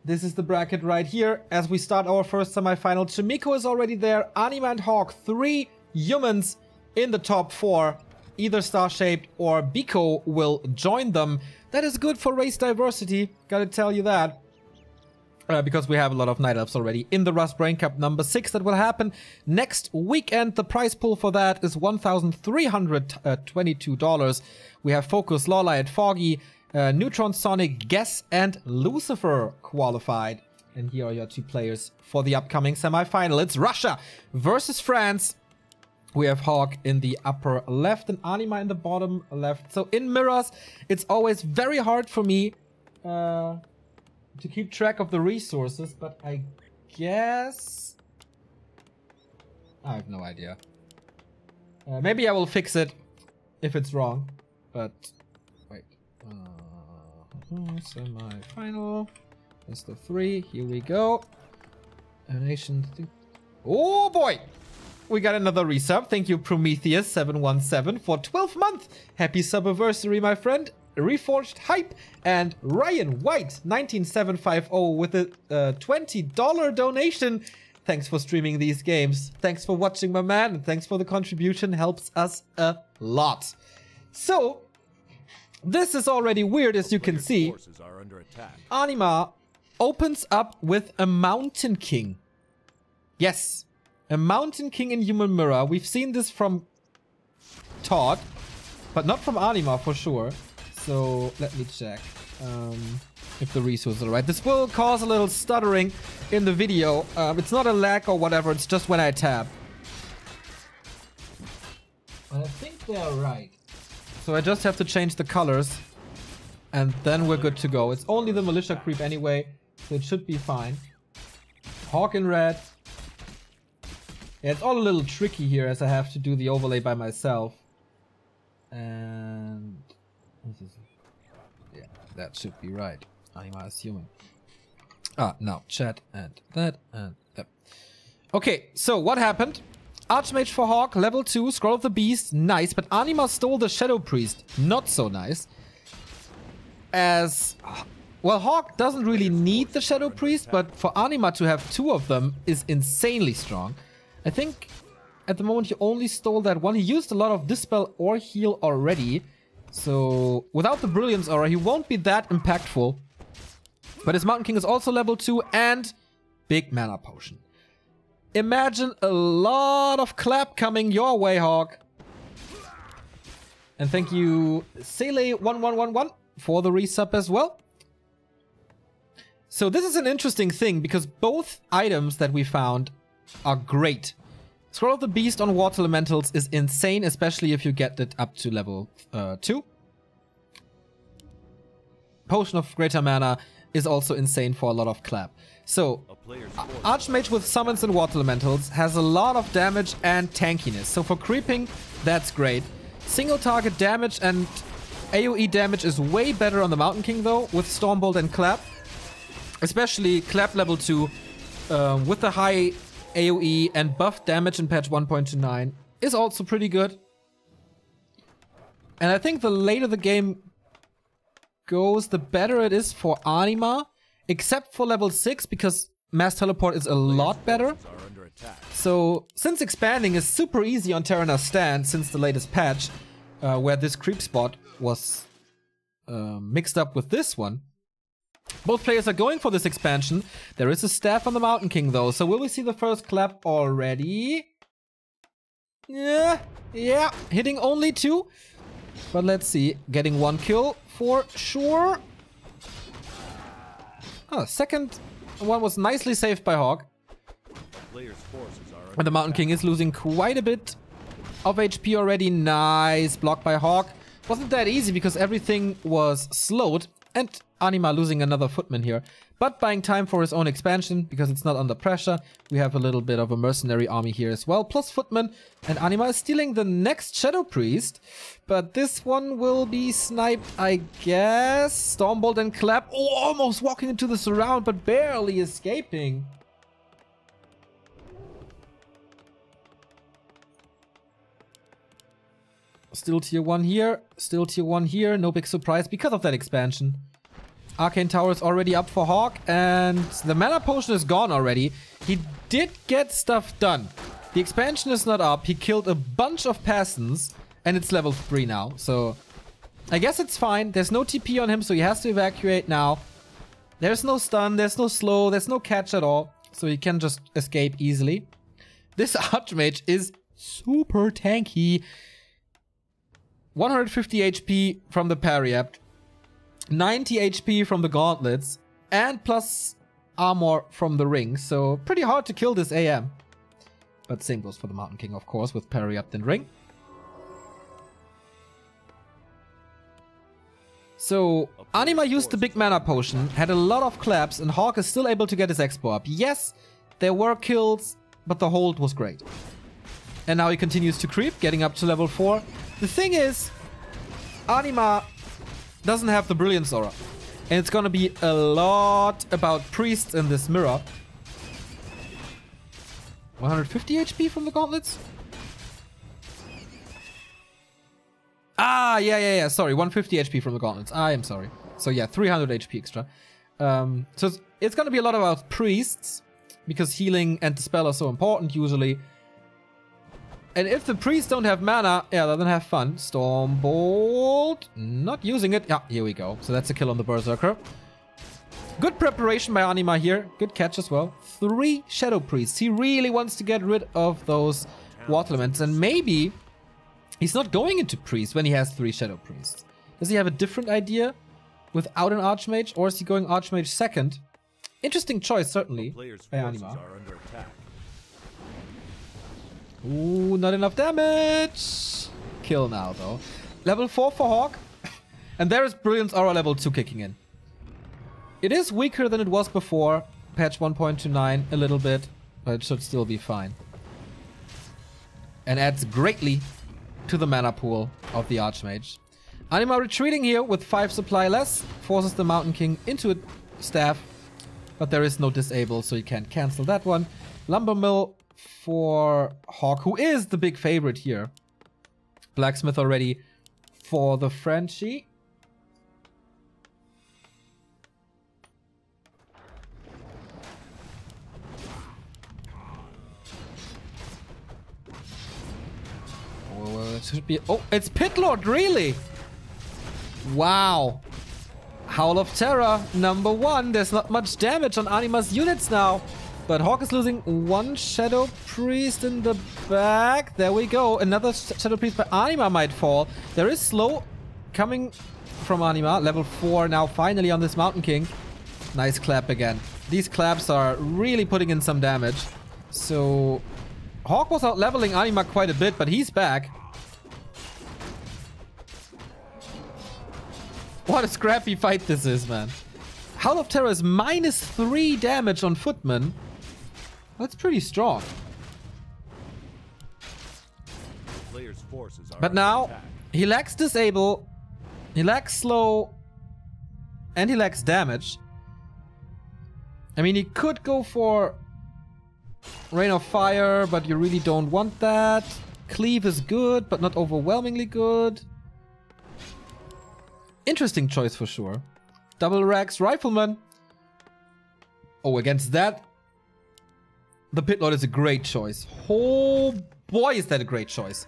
This is the bracket right here as we start our first semifinal. Chimiko is already there. Anima and HawK, 3 humans in the top 4. Either Star-Shaped or Biko will join them. That is good for race diversity, gotta tell you that. Because we have a lot of Night Elves already in the Rust Brain Cup number 6 that will happen next weekend. The prize pool for that is $1,322. We have Focus, Lawlight, Foggy, Neutron Sonic, Guess, and Lucifer qualified. And here are your 2 players for the upcoming semifinal. It's Russia versus France. We have HawK in the upper left and Anima in the bottom left. So in mirrors, it's always very hard for me to keep track of the resources, but I guess I have no idea. Maybe I will fix it if it's wrong, but wait. Semi-final. That's the 3. Here we go. Nation. Oh boy! We got another resub. Thank you, Prometheus717, for 12 months. Happy subiversary, my friend. Reforged Hype and Ryan White 19750 with a $20 donation. Thanks for streaming these games. Thanks for watching, my man, and thanks for the contribution. Helps us a lot. So this is already weird, as you can see. Anima opens up with a Mountain King. Yes, a Mountain King in Human Mirror. We've seen this from Todd, but not from Anima for sure. So let me check if the resources are right. This will cause a little stuttering in the video. It's not a lag or whatever, it's just when I tab. I think they're right. So I just have to change the colors and then we're good to go. It's only the militia creep anyway, so it should be fine. HawK in red. Yeah, it's all a little tricky here as I have to do the overlay by myself. And yeah, that should be right. Anima is human. Now chat and that and that. Okay, so what happened? Archmage for HawK, level 2, Scroll of the Beast, nice, but Anima stole the Shadow Priest, not so nice. As well, HawK doesn't really need the Shadow Priest, but for Anima to have 2 of them is insanely strong. I think at the moment he only stole that one. He used a lot of Dispel or Heal already. So without the Brilliance Aura, he won't be that impactful. But his Mountain King is also level 2 and big mana potion. Imagine a lot of clap coming your way, HawK. And thank you, Sele1111, for the resub as well. So this is an interesting thing because both items that we found are great. Scroll of the Beast on Water Elementals is insane, especially if you get it up to level 2. Potion of Greater Mana is also insane for a lot of clap. So, Archmage with Summons and Water Elementals has a lot of damage and tankiness. So for creeping, that's great. Single target damage and AoE damage is way better on the Mountain King though, with Stormbolt and Clap. Especially Clap level 2 with the high AoE and buff damage in patch 1.29 is also pretty good. And I think the later the game goes, the better it is for Anima, except for level 6 because Mass Teleport is a lot better. So since expanding is super easy on Terraner's Stand since the latest patch, where this creep spot was mixed up with this one, both players are going for this expansion. There is a staff on the Mountain King though, so will we see the first clap already? Yeah, hitting only 2. But let's see, getting 1 kill for sure. Second one was nicely saved by HawK. And the Mountain King is losing quite a bit of HP already. Nice block by HawK. Wasn't that easy because everything was slowed. And Anima losing another footman here. But buying time for his own expansion because it's not under pressure. We have a little bit of a mercenary army here as well. Plus footman. And Anima is stealing the next Shadow Priest. But this one will be sniped, I guess. Stormbolt and Clap. Oh, almost walking into the surround, but barely escaping. Still tier 1 here. Still tier 1 here. No big surprise because of that expansion. Arcane Tower is already up for HawK, and the mana potion is gone already. He did get stuff done. The expansion is not up. He killed a bunch of peasants, and it's level 3 now. So I guess it's fine. There's no TP on him, so he has to evacuate now. There's no stun, there's no slow, there's no catch at all. So he can just escape easily. This Archmage is super tanky. 150 HP from the parry apt, 90 HP from the gauntlets, and plus armor from the ring. So pretty hard to kill this AM. But same goes for the Mountain King, of course, with parry apt and ring. So Anima used the big mana potion, had a lot of claps, and HawK is still able to get his expo up. Yes, there were kills, but the hold was great. And now he continues to creep, getting up to level 4. The thing is, Anima doesn't have the Brilliance Aura. And it's gonna be a lot about priests in this mirror. 150 HP from the gauntlets? Ah, yeah. Sorry, 150 HP from the gauntlets. I am sorry. So yeah, 300 HP extra. So it's gonna be a lot about priests, because healing and dispel are so important usually. And if the priests don't have mana, yeah, then have fun. Stormbolt, not using it. Yeah, here we go. So that's a kill on the Berserker. Good preparation by Anima here. Good catch as well. 3 Shadow Priests. He really wants to get rid of those water elements, and maybe he's not going into Priest when he has 3 Shadow Priests. Does he have a different idea without an Archmage, or is he going Archmage second? Interesting choice, certainly, by Anima. Ooh, not enough damage. Kill now, though. Level 4 for HawK. And there is Brilliance Aura level 2 kicking in. It is weaker than it was before. Patch 1.29 a little bit, but it should still be fine. And adds greatly to the mana pool of the Archmage. Anima retreating here with 5 supply less. Forces the Mountain King into a staff. But there is no disable, so you can't cancel that one. Lumber Mill for HawK, who is the big favorite here. Blacksmith already for the Frenchie. Oh, it should be... Oh, it's Pitlord, really? Wow. Howl of Terror, number 1. There's not much damage on Anima's units now. But HawK is losing 1 Shadow Priest in the back. There we go. Another Shadow Priest by Anima might fall. There is slow coming from Anima. Level 4 now finally on this Mountain King. Nice clap again. These claps are really putting in some damage. So HawK was out leveling Anima quite a bit, but he's back. What a scrappy fight this is, man. Howl of Terror is -3 damage on Footman. That's pretty strong. But now, he lacks disable, he lacks slow, and he lacks damage. I mean, he could go for Rain of Fire, but you really don't want that. Cleave is good, but not overwhelmingly good. Interesting choice for sure. Double Rax Rifleman. Oh, against that, the Pitlord is a great choice. Oh boy, is that a great choice.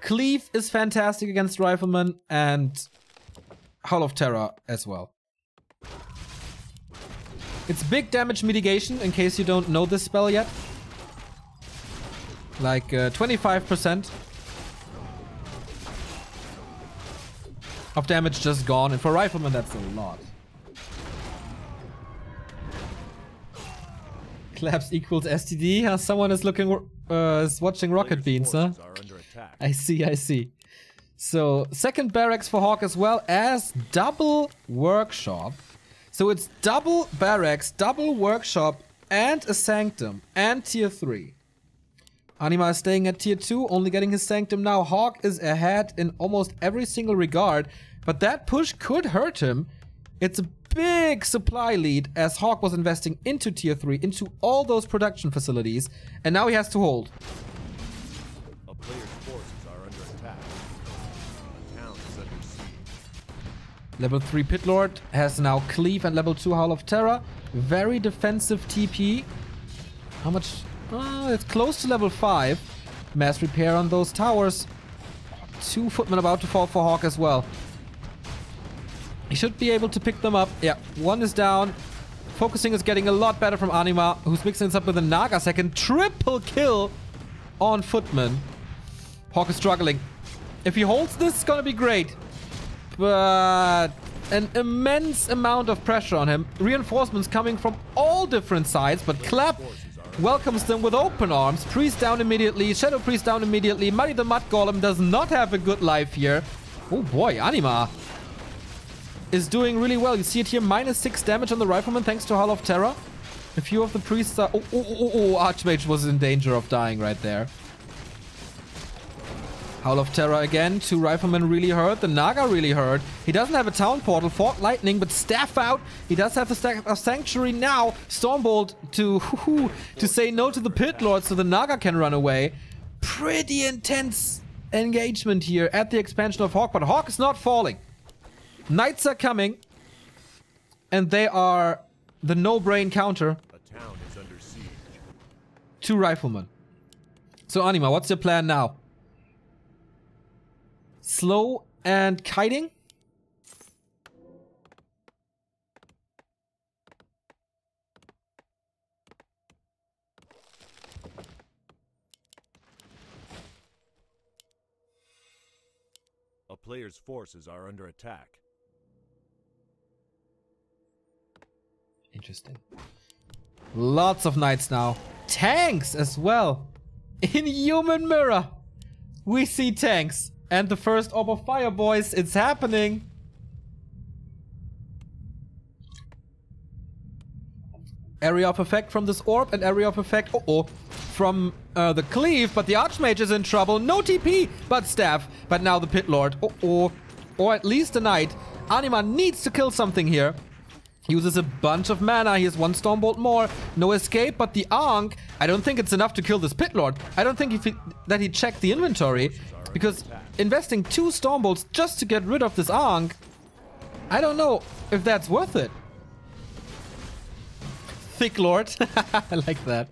Cleave is fantastic against Rifleman, and Howl of Terror as well. It's big damage mitigation, in case you don't know this spell yet. Like 25% of damage just gone, and for Rifleman that's a lot. Claps equals STD. Someone is looking, is watching Rocket Beans, huh? I see. So second barracks for HawK as well as double workshop. So it's double barracks, double workshop, and a sanctum, and tier 3. Anima is staying at tier 2, only getting his sanctum now. HawK is ahead in almost every single regard, but that push could hurt him. It's a big supply lead as HawK was investing into tier 3, into all those production facilities, and now he has to hold. A player's forces are under attack. A town is under siege. Level 3 Pit Lord has now Cleave and level 2 Howl of Terror. Very defensive TP. How much? Oh, it's close to level 5. Mass repair on those towers. 2 footmen about to fall for HawK as well. He should be able to pick them up. Yeah, 1 is down. Focusing is getting a lot better from Anima, who's mixing this up with a Naga second. Triple kill on footman. HawK is struggling. If he holds this, it's gonna be great. But an immense amount of pressure on him. Reinforcements coming from all different sides, but Clap welcomes them with open arms. Priest down immediately. Shadow Priest down immediately. Muddy the Mud Golem does not have a good life here. Oh boy, Anima is doing really well. You see it here, -6 damage on the Rifleman thanks to Howl of Terror. A few of the priests are... Oh, Archmage was in danger of dying right there. Howl of Terror again. 2 Riflemen really hurt. The Naga really hurt. He doesn't have a Town Portal. Fork Lightning, but Staff out. He does have the Staff of Sanctuary now. Stormbolt to say no to the Pit Lord so the Naga can run away. Pretty intense engagement here at the expansion of HawK, but HawK is not falling. Knights are coming, and they are the no-brain counter. A town is under siege. 2 Riflemen. So Anima, what's your plan now? Slow and kiting? A player's forces are under attack. Interesting. Lots of knights now. Tanks as well. In Human Mirror, we see tanks. And the first Orb of Fire, boys. It's happening. Area of Effect from this orb and Area of Effect from the Cleave. But the Archmage is in trouble. No TP, but Staff. But now the Pit Lord. Or at least a Knight. Anima needs to kill something here. He uses a bunch of mana. He has 1 Stormbolt more. No escape, but the Ankh, I don't think it's enough to kill this Pit Lord. I don't think that he checked the inventory. Because investing 2 Stormbolts just to get rid of this Ankh, I don't know if that's worth it. Thick Lord. I like that.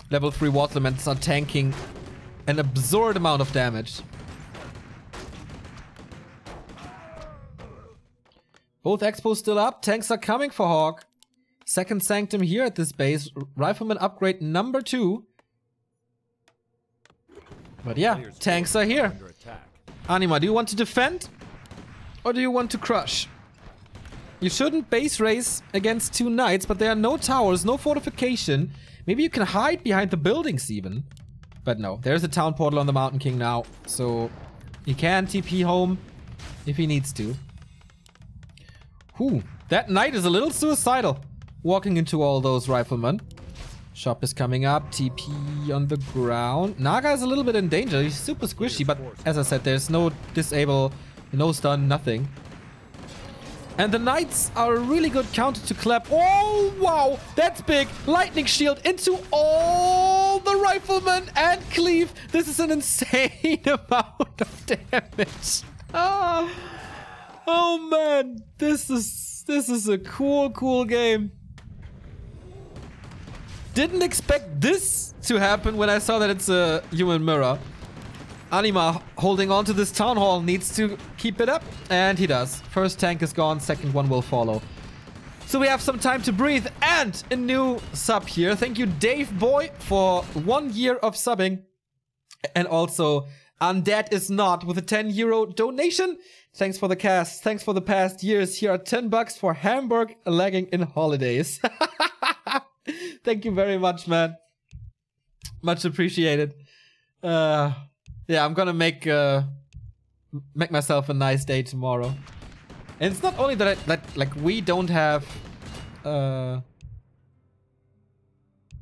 Level 3 Water Elementals are tanking an absurd amount of damage. Both Expos still up. Tanks are coming for HawK. Second Sanctum here at this base. Rifleman upgrade number 2. But yeah, tanks are here. Anima, do you want to defend? Or do you want to crush? You shouldn't base race against 2 knights, but there are no towers, no fortification. Maybe you can hide behind the buildings even. But no, there's a Town Portal on the Mountain King now. So he can TP home if he needs to. Whew, that knight is a little suicidal. Walking into all those Riflemen. Shop is coming up. TP on the ground. Naga is a little bit in danger. He's super squishy, but as I said, there's no disable, no stun, nothing. And the Knights are a really good counter to Clap. Oh, wow. That's big. Lightning Shield into all the Riflemen and Cleave. This is an insane amount of damage. Oh, man. This is a cool game. Didn't expect this to happen when I saw that it's a Human Mirror. Anima holding on to this Town Hall needs to keep it up, and he does. First tank is gone, second one will follow. So we have some time to breathe, and a new sub here. Thank you, Dave Boy, for 1 year of subbing. And also, Undead is Not with a €10 donation. Thanks for the cast. Thanks for the past years. Here are $10 for Hamburg lagging in holidays. Thank you very much, man. Much appreciated. Yeah, I'm gonna make myself a nice day tomorrow. And it's not only that like we don't have no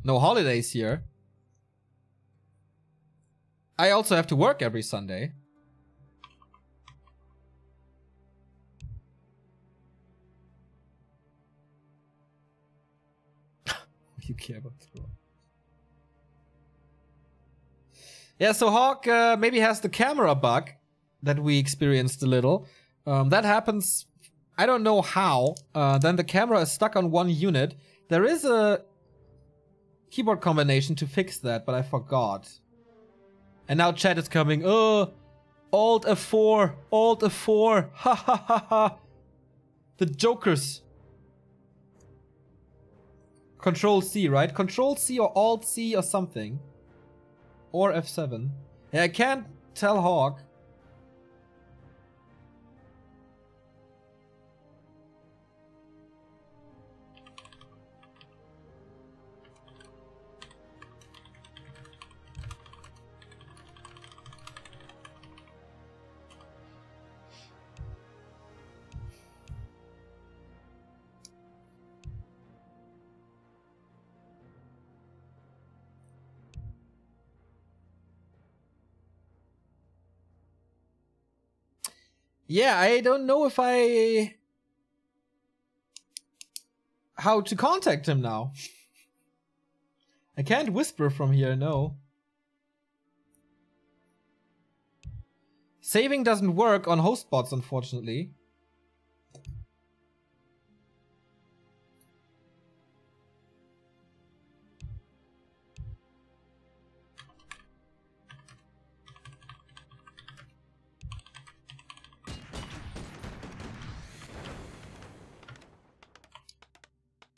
holidays here. I also have to work every Sunday. You care about scroll. Yeah, so HawK maybe has the camera bug that we experienced a little. That happens, I don't know how. Then the camera is stuck on one unit. There is a keyboard combination to fix that, but I forgot. And now chat is coming. Alt F4, Alt F4, ha ha ha ha. The jokers. Control C, right? Control C or Alt C or something. Or F7. Yeah, I can't tell HawK. Yeah, I don't know if how to contact him now. I can't whisper from here, no. Saving doesn't work on host bots, unfortunately.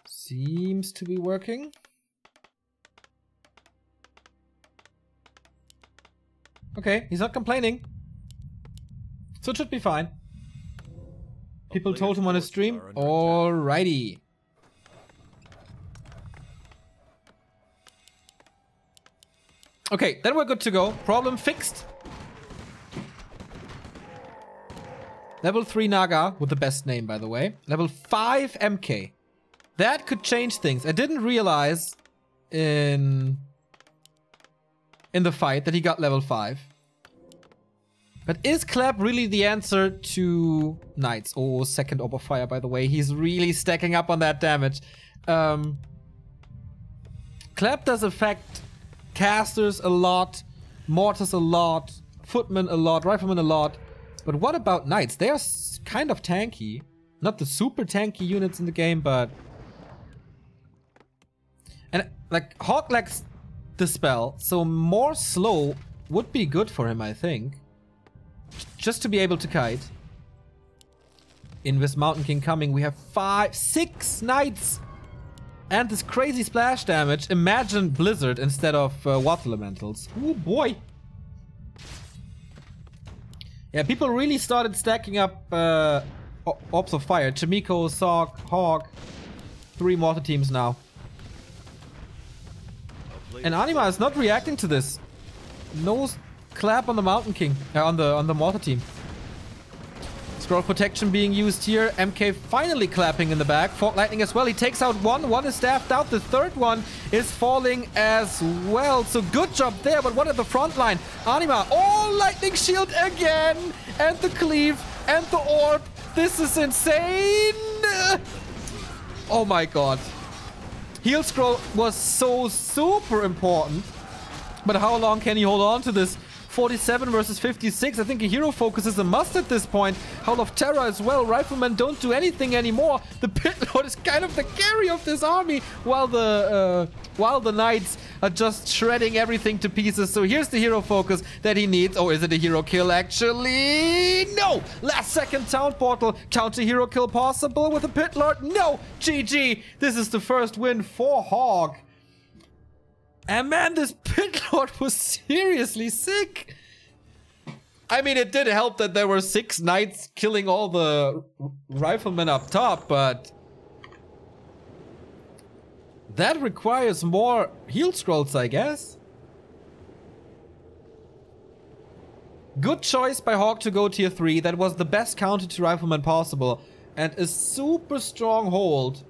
Seems to be working. Okay, he's not complaining. So it should be fine. People told him on his stream. Alrighty. Okay, then we're good to go. Problem fixed. Level 3 Naga, with the best name, by the way. Level 5 MK. That could change things. I didn't realize in the fight that he got level 5. But is Clap really the answer to Knights? Oh, second Orb of Fire, by the way. He's really stacking up on that damage. Clap does affect casters a lot, mortars a lot, footmen a lot, riflemen a lot. But what about Knights? They are kind of tanky. Not the super tanky units in the game, but... And, like, HawK lacks Dispel, so more slow would be good for him, I think. Just to be able to kite. Invis Mountain King coming. We have 6 Knights! And this crazy splash damage. Imagine Blizzard instead of Water Elementals. Oh boy! Yeah, people really started stacking up Orbs of Fire. Chimiko, Sog, HawK. 3 mortar teams now. And Anima is not reacting to this. No clap on the Mountain King. On the mortar team. Scroll protection being used here. MK finally clapping in the back. Fort Lightning as well. He takes out one. One is staffed out. The third one is falling as well. So good job there. But what at the front line? Anima. Oh, Lightning Shield again. And the Cleave. And the Orb. This is insane. Oh my god. Heal Scroll was so super important. But how long can he hold on to this? 47 versus 56. I think a hero focus is a must at this point. Howl of Terror as well. Riflemen don't do anything anymore. The Pit Lord is kind of the carry of this army, while the Knights are just shredding everything to pieces. So here's the hero focus that he needs. Oh, is it a hero kill actually? No! Last second town portal. Counter hero kill possible with a Pit Lord? No! GG! This is the first win for HawK. And man, this Pit Lord was seriously sick. I mean, it did help that there were 6 Knights killing all the riflemen up top, but... that requires more heal scrolls, I guess. Good choice by HawK to go tier 3. That was the best counter to riflemen possible. And a super strong hold.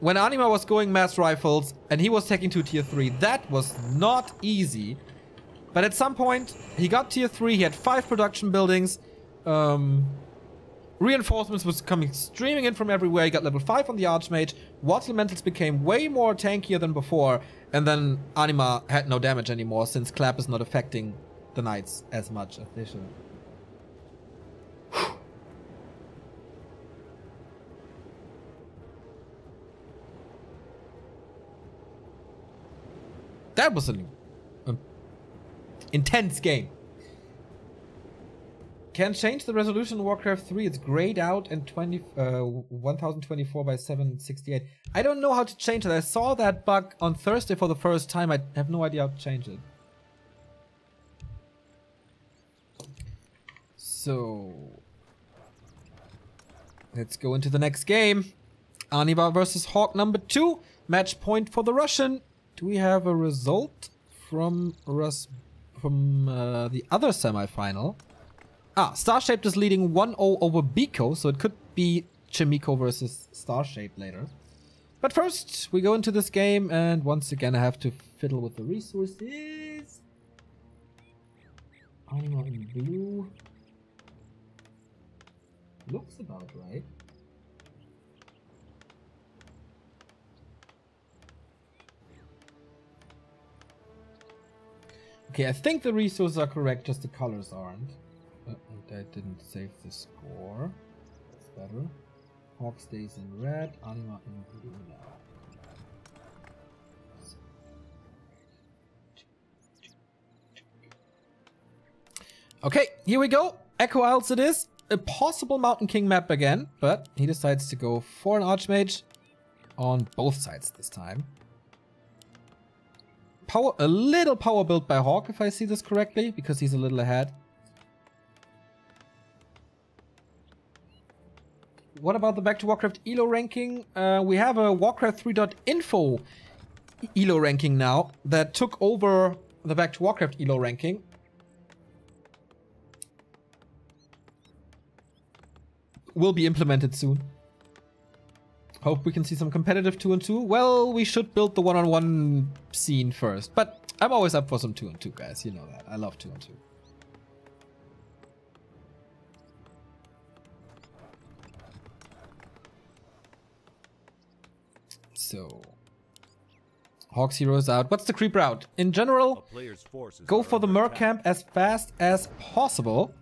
When Anima was going mass rifles and he was taking to tier 3, that was not easy. But at some point, he got tier 3, he had 5 production buildings. Reinforcements was coming streaming in from everywhere. He got level 5 on the Archmage. Water Elementals became way more tankier than before. And then Anima had no damage anymore since Clap is not affecting the Knights as much as they should. That was an intense game. Can change the resolution in Warcraft 3. It's grayed out and 1024 by 768. I don't know how to change it. I saw that bug on Thursday for the first time. I have no idea how to change it. So let's go into the next game. Anima versus HawK number 2. Match point for the Russian. Do we have a result from the other semifinal? Starshaped is leading 1-0 over Biko, so it could be Chimiko versus Starshaped later. But first, we go into this game, and once again I have to fiddle with the resources. Anima in blue. Looks about right. Okay, I think the resources are correct, just the colors aren't. I didn't save the score. That's better. HawK stays in red, Anima in blue now. Okay, here we go. Echo Isles it is. A possible Mountain King map again, but he decides to go for an Archmage on both sides this time. A little power build by HawK, if I see this correctly, because he's a little ahead. What about the Back to Warcraft ELO ranking? We have a Warcraft 3.info ELO ranking now that took over the Back to Warcraft ELO ranking. Will be implemented soon. Hope we can see some competitive 2-on-2. Well, we should build the 1-on-1 scene first. But I'm always up for some 2-on-2, guys. You know that. I love 2-on-2. So, HawK's heroes out. What's the creep route? In general, go for the Merc camp as fast as possible.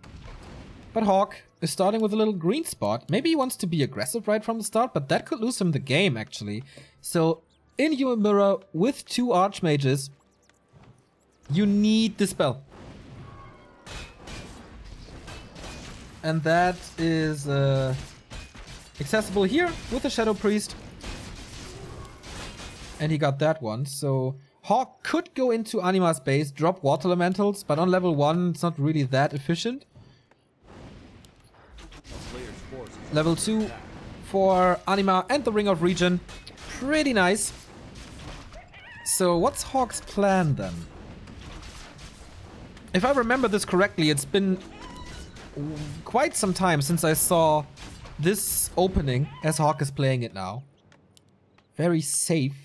But HawK is starting with a little green spot. Maybe he wants to be aggressive right from the start, but that could lose him the game, actually. So, in Uemura with 2 Archmages, you need Dispel. And that is accessible here with the Shadow Priest. And he got that one. So, HawK could go into Anima's base, drop Water Elementals, but on level 1, it's not really that efficient. Level 2 for Anima and the Ring of Regen. Pretty nice. So what's HawK's plan then? If I remember this correctly, it's been quite some time since I saw this opening as HawK is playing it now. Very safe.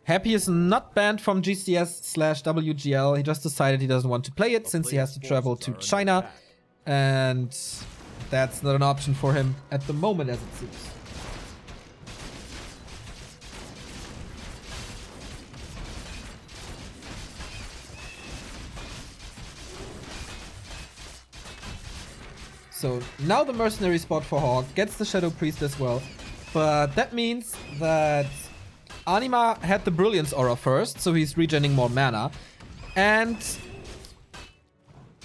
Happy is not banned from GCS/WGL. He just decided he doesn't want to play it since he has to travel to China. And that's not an option for him at the moment, as it seems. So now the mercenary spot for HawK gets the Shadow Priest as well. But that means that Anima had the Brilliance Aura first, so he's regening more mana. And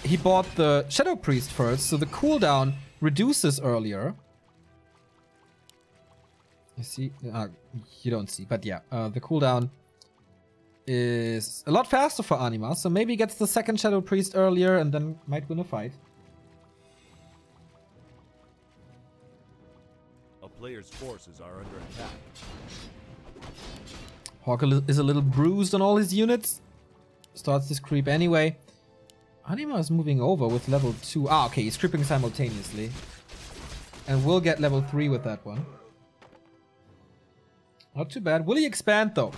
he bought the Shadow Priest first, so the cooldown reduces earlier. You see? You don't see, but yeah. The cooldown is a lot faster for Anima, so maybe he gets the second Shadow Priest earlier and then might win a fight. A player's forces are under attack. HawK is a little bruised on all his units. Starts this creep anyway. Anima is moving over with level 2. Okay, he's creeping simultaneously. And we'll get level 3 with that one. Not too bad. Will he expand though?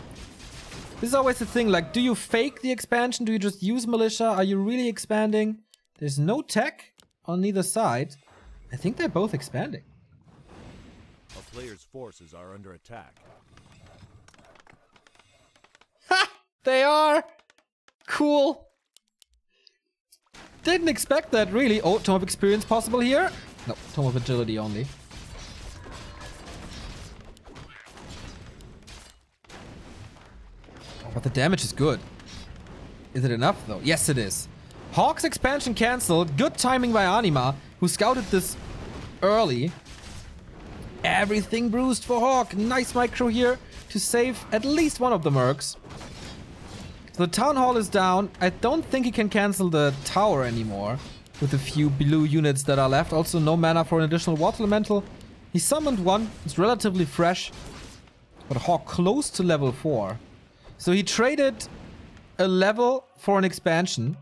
This is always the thing, like, do you fake the expansion? Do you just use Militia? Are you really expanding? There's no tech on neither side. I think they're both expanding. A player's forces are under attack. Ha! They are! Cool. Didn't expect that, really. Oh, Tome of Experience possible here? No, Tome of Agility only. But the damage is good. Is it enough though? Yes, it is. HawK's expansion cancelled. Good timing by Anima, who scouted this early. Everything bruised for HawK. Nice micro here to save at least one of the mercs. So the town hall is down. I don't think he can cancel the tower anymore with the few blue units that are left. Also no mana for an additional water elemental. He summoned one. It's relatively fresh. But HawK close to level 4. So he traded a level for an expansion.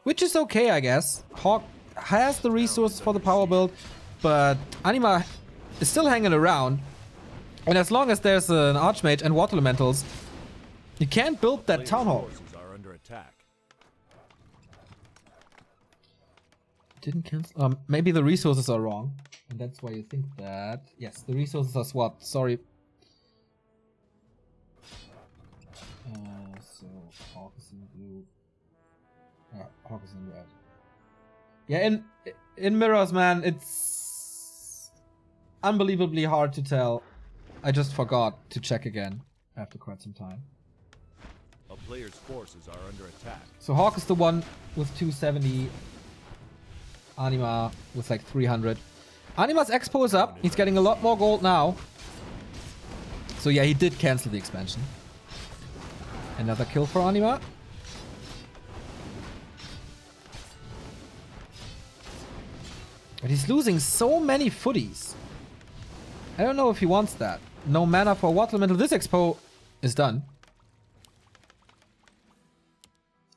Which is okay, I guess. HawK has the resources for the power build. But Anima is still hanging around. And as long as there's an Archmage and water elementals, you can't build that town hall. Are under attack. Didn't cancel. Maybe the resources are wrong. And that's why you think that. Yes, the resources are swapped. Sorry. So HawK is in blue. HawK is in red. Yeah, in mirrors, man, it's unbelievably hard to tell. I just forgot to check again after quite some time. A player's forces are under attack. So HawK is the one with 270. Anima with like 300. Anima's expo is up. He's getting a lot more gold now. So yeah, he did cancel the expansion. Another kill for Anima. But he's losing so many footies. I don't know if he wants that. No mana for water elemental. This expo is done.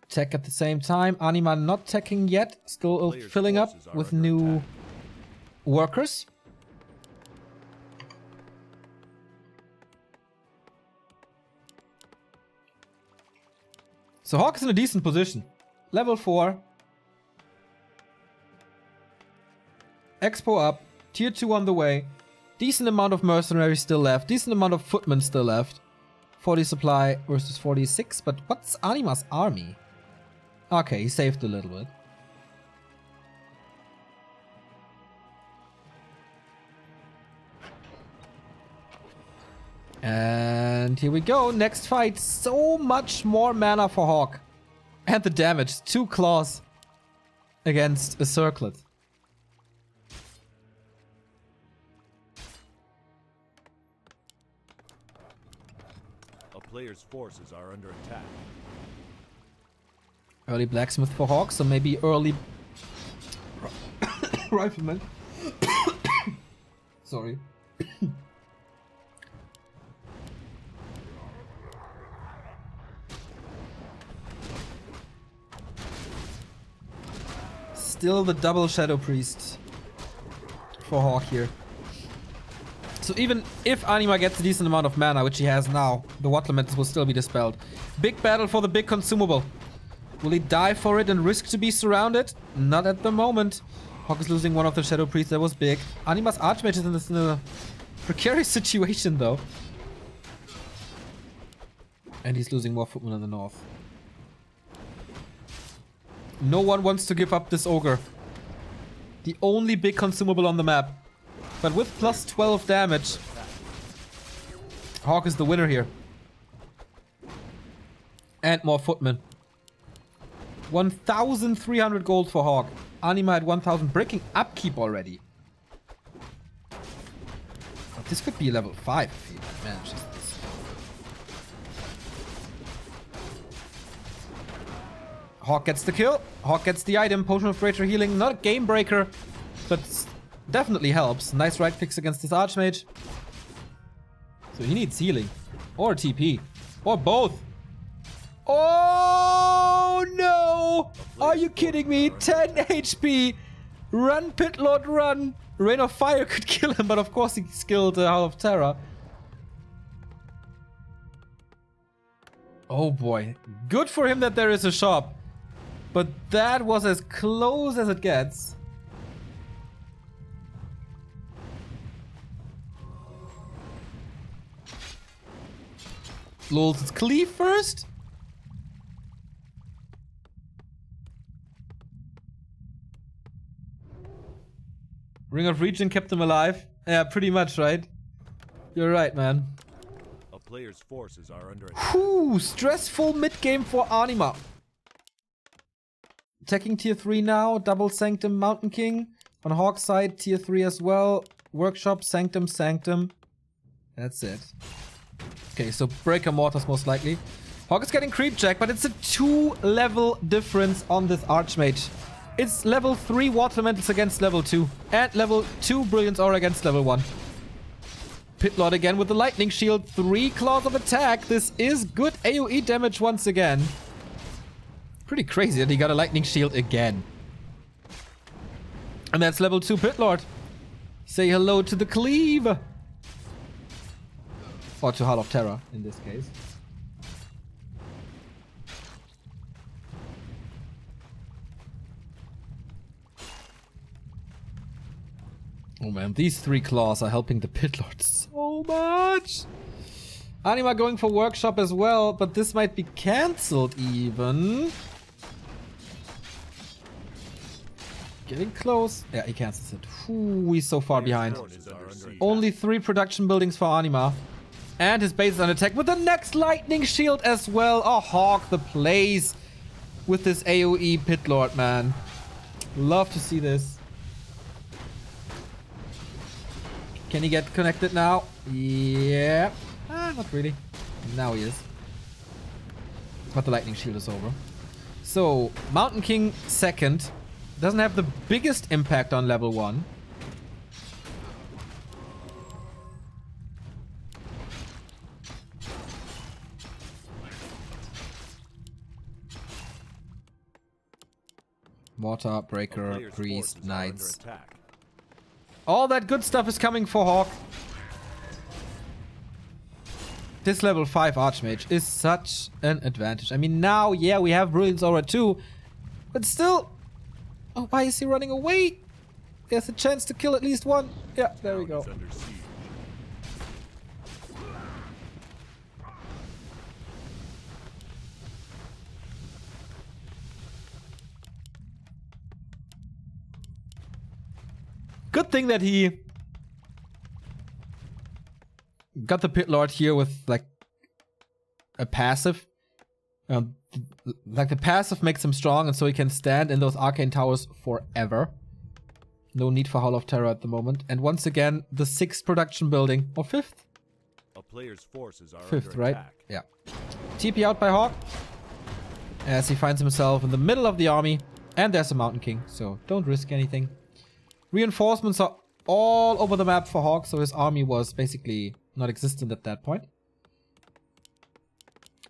Tech at the same time. Anima not teching yet. Still filling up with new workers. So HawK is in a decent position. Level 4. Expo up. Tier 2 on the way. Decent amount of mercenaries still left. Decent amount of footmen still left. 40 supply versus 46. But what's Anima's army? Okay, he saved a little bit. And here we go. Next fight. So much more mana for HawK. And the damage. 2 claws against a circlet. A player's forces are under attack. Early blacksmith for HawK, so maybe early rifleman. Sorry. Still the double Shadow Priest for HawK here. So even if Anima gets a decent amount of mana, which he has now, the water elementals will still be dispelled. Big battle for the big consumable. Will he die for it and risk to be surrounded? Not at the moment. HawK is losing one of the Shadow Priests. That was big. Anima's Archmage is in a precarious situation though. And he's losing more footmen in the north. No one wants to give up this ogre. The only big consumable on the map. But with plus 12 damage, HawK is the winner here. And more footmen. 1,300 gold for HawK. Anima at 1,000, breaking upkeep already. But this could be level 5 if he manages this. HawK gets the kill. HawK gets the item. Potion of Greater Healing. Not a game breaker, but definitely helps. Nice right clicks against this Archmage. So he needs healing. Or TP. Or both. Oh no! Are you kidding me? 10 HP! Run, Pitlord, run! Rain of Fire could kill him, but of course he skilled Howl of Terror. Oh boy. Good for him that there is a shop. But that was as close as it gets. Lols, it's Cleave first? Ring of Region kept him alive. Yeah, pretty much, right? You're right, man. player's forces are under attack. Whew, stressful mid-game for Anima. Attacking tier 3 now, double Sanctum, Mountain King. On HawK side, tier 3 as well. Workshop, Sanctum, Sanctum. That's it. Okay, so Breaker Mortars most likely. HawK is getting creep check, but it's a 2-level difference on this Archmage. It's level 3 Water Elementals against level 2. And level 2 Brilliance Aura against level 1. Pitlord again with the Lightning Shield. 3 claws of attack. This is good AoE damage once again. Pretty crazy that he got a Lightning Shield again. And that's level 2 Pitlord. Say hello to the Cleave. Or to Hall of Terror in this case. Oh man, these 3 claws are helping the Pitlord so much. Anima going for Workshop as well, but this might be cancelled even. Getting close. Yeah, he cancels it. Ooh, he's so far behind. Only 3 production buildings for Anima. And his base is on attack with the next Lightning Shield as well. Oh, HawK the plays with this AoE Pitlord, man. Love to see this. Can he get connected now? Yeah. Not really. Now he is. But the Lightning Shield is over. So, Mountain King second. Doesn't have the biggest impact on level 1. Mortar, Breaker, Priest, Knights. All that good stuff is coming for HawK. This level 5 Archmage is such an advantage. I mean, now, yeah, we have Brilliance Aura too. But still... Oh, why is he running away? There's a chance to kill at least one. Yeah, there we go. Good thing that he got the Pitlord here with like a passive. Like the passive makes him strong, and so he can stand in those arcane towers forever. No need for Hall of Terror at the moment. And once again, the 6th production building. Or 5th? A player's forces are 5th, under right? attack. Yeah. TP out by HawK. As he finds himself in the middle of the army. And there's a Mountain King, so don't risk anything. Reinforcements are all over the map for HawK, so his army was basically not existent at that point.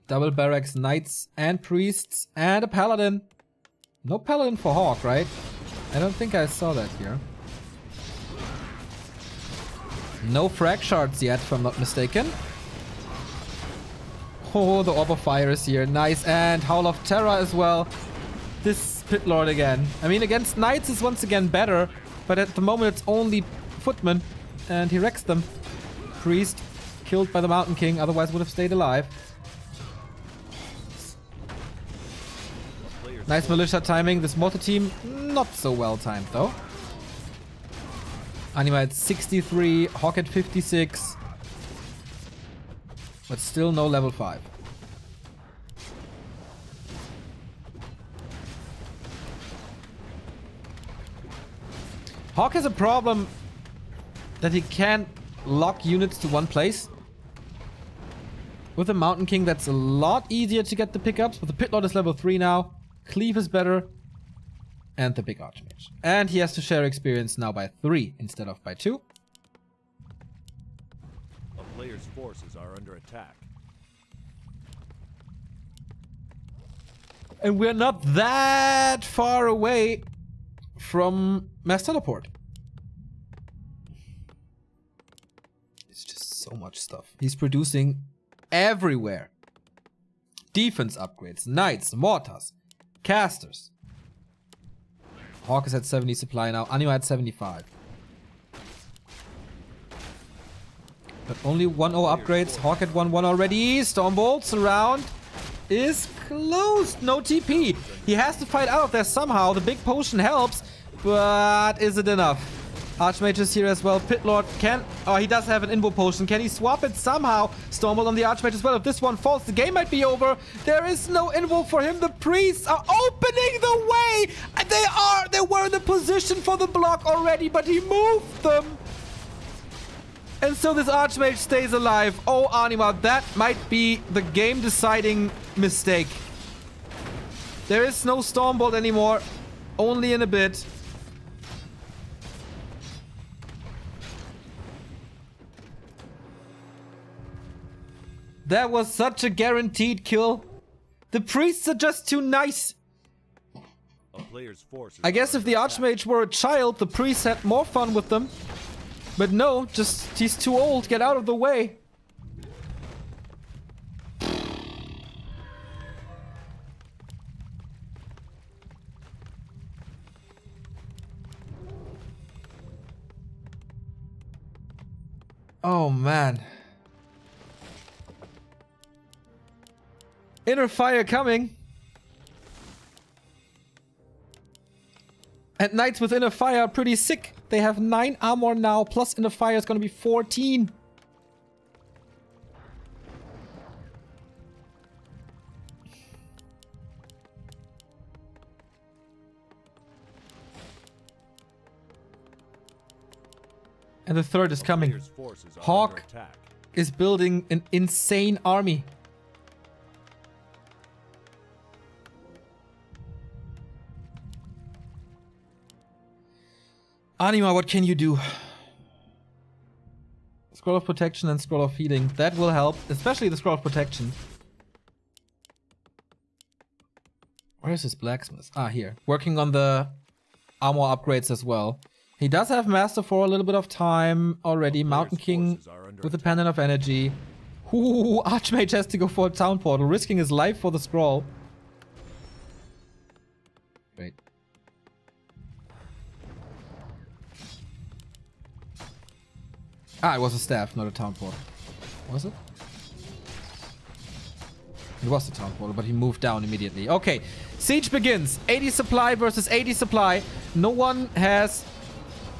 Double barracks, knights and priests, and a paladin. No paladin for HawK, right? I don't think I saw that here. No frag shards yet, if I'm not mistaken. Oh, the Orb of Fire is here. Nice. And Howl of Terror as well. This Pitlord again. I mean, against knights is once again better, but at the moment it's only footmen, and he wrecks them. Priest killed by the Mountain King, otherwise would have stayed alive. Nice militia timing. This mortar team, not so well timed though. Anima at 63, HawK at 56. But still no level 5. HawK has a problem that he can't lock units to one place. With the Mountain King, that's a lot easier to get the pickups. But the Pitlord is level 3 now. Cleave is better. And the big Archmage. And he has to share experience now by 3 instead of by 2. A player's forces are under attack. And we're not that far away from Mass Teleport. It's just so much stuff. He's producing everywhere. Defense upgrades, knights, mortars, casters. HawK is at 70 supply now. Anima at 75. But only 1-0 upgrades. HawK at 1-1 already. Stormbolt surround is closed. No TP. He has to fight out of there somehow. The big potion helps. But is it enough? Archmage is here as well. Pitlord can... Oh, he does have an Invo Potion. Can he swap it somehow? Stormbolt on the Archmage as well. If this one falls, the game might be over. There is no Invo for him. The priests are opening the way. They were in the position for the block already, but he moved them. And so this Archmage stays alive. Oh, Anima, that might be the game-deciding mistake. There is no Stormbolt anymore. Only in a bit. That was such a guaranteed kill. The priests are just too nice. I guess if the Archmage were a child, the priests had more fun with them. But no, just he's too old. Get out of the way. Oh man. Inner fire coming. And knights with inner fire are pretty sick. They have 9 armor now, plus inner fire is gonna be 14. And the third is coming. HawK is building an insane army. Anima, what can you do? Scroll of Protection and Scroll of Healing. That will help, especially the Scroll of Protection. Where is his blacksmith? Ah, here. Working on the armor upgrades as well. He does have Master for a little bit of time already. Mountain King with the Pendant of Energy. Ooh, Archmage has to go for a Town Portal, risking his life for the scroll. Wait. Ah, it was a staff, not a Town Portal. Was it? It was the Town Portal, but he moved down immediately. Okay, siege begins. 80 supply versus 80 supply. No one has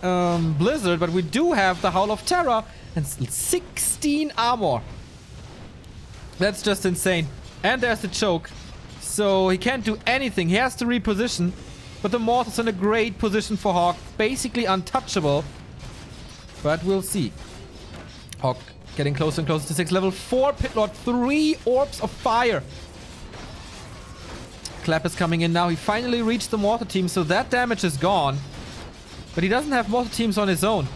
Blizzard, but we do have the Howl of Terror and 16 armor. That's just insane. And there's the choke. So he can't do anything. He has to reposition. But the Morph is in a great position for HawK. Basically untouchable. But we'll see. HawK getting closer and closer to 6. Level 4 Pitlord. 3 orbs of fire. Clap is coming in now. He finally reached the mortar team, so that damage is gone. But he doesn't have mortar teams on his own.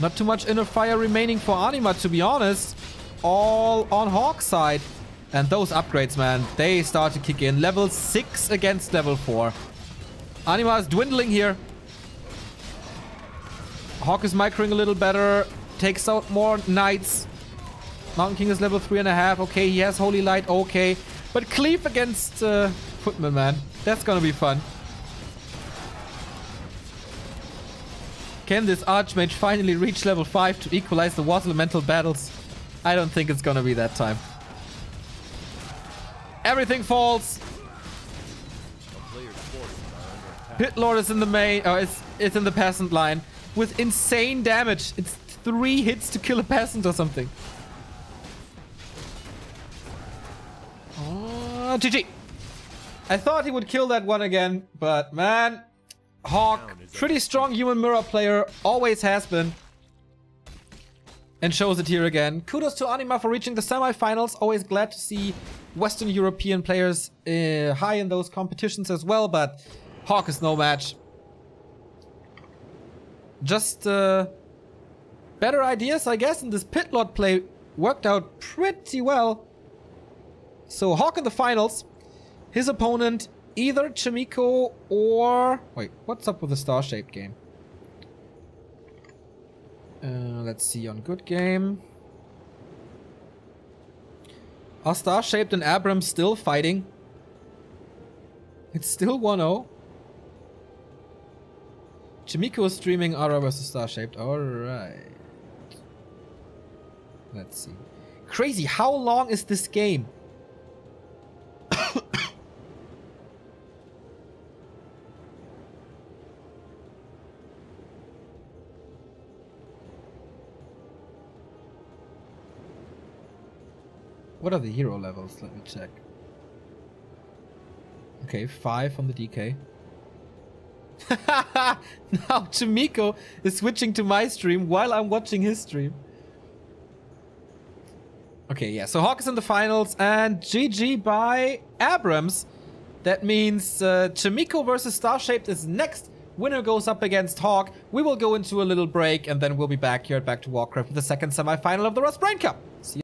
Not too much inner fire remaining for Anima, to be honest. All on HawK's side. And those upgrades, man, they start to kick in. Level 6 against level 4. Anima is dwindling here. HawK is microing a little better. Takes out more knights. Mountain King is level 3.5. Okay, he has Holy Light. Okay. But Cleave against Footman, man. That's gonna be fun. Can this Archmage finally reach level 5 to equalize the War Elemental battles? I don't think it's gonna be that time. Everything falls. Pitlord is in the main, it's in the peasant line with insane damage. It's 3 hits to kill a peasant or something. Oh, GG. I thought he would kill that one again, but man, HawK, pretty strong human mirror player, always has been. And shows it here again. Kudos to Anima for reaching the semifinals. Always glad to see Western European players high in those competitions as well, but HawK is no match. Just better ideas, I guess, and this Pitlord play worked out pretty well. So HawK in the finals. His opponent, either Chimiko or... Wait, what's up with the star-shaped game? Let's see on Good Game. Are Star-Shaped and Abram still fighting? It's still 1-0. Chimiko is streaming Ara vs Star-Shaped. Alright. Let's see. Crazy, how long is this game? What are the hero levels? Let me check. Okay, 5 on the DK. Now Chimiko is switching to my stream while I'm watching his stream. Okay, yeah, so HawK is in the finals and GG by Abrams. That means Chimiko versus Starshaped is next. Winner goes up against HawK. We will go into a little break and then we'll be back here at Back to Warcraft for the second semi-final of the Rust Brain Cup.